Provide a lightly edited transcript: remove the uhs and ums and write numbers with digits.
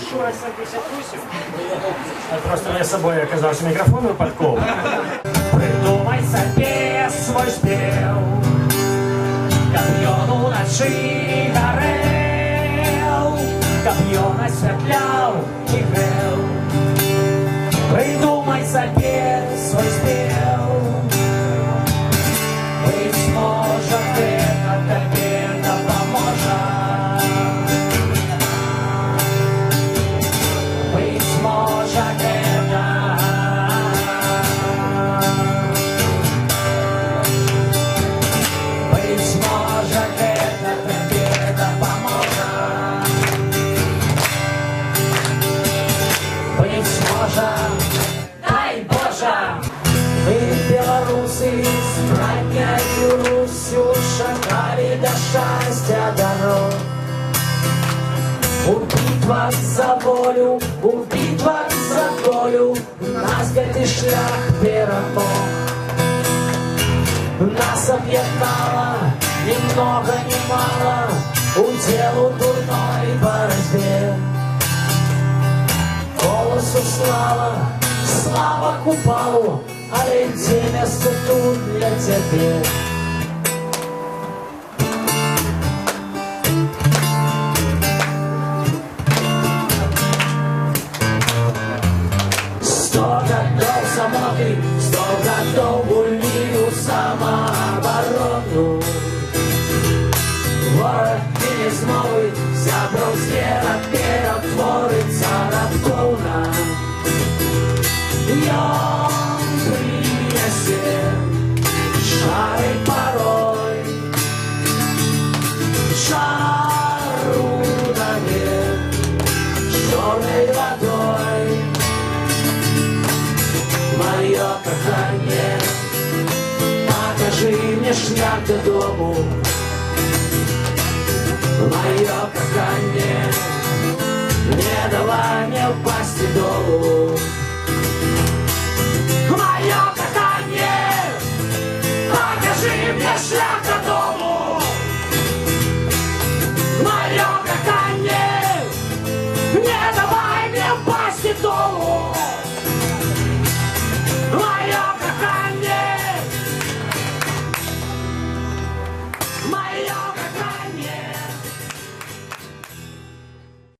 Шура 78. Просто мне с собой оказался микрофон выпадково. Придумай себе свой спев, копье уночі горел, копье насвятлял и грел. Придумай себе свой спев, быть может, это тебе допоможет. Быть может, это быть может, это тебе допоможет. Быть может, дай Боже. Мы, белорусы, с братней Русью шагали до счастья дорог. У битвах за волю, у битвах за долю нас гэты шлях перамог. Нас об'єднало ни много ни мало уделу дурной борьбе. Голосу слава, слава купалу, але где место тут для тебе? Самотный, 100 годов гулью самооборону. Город не змовить, сябровське перетвориться раптовно. Ён принесе шары порой, шару навек черной водой. Мое кохание, покажи мне шлях додому.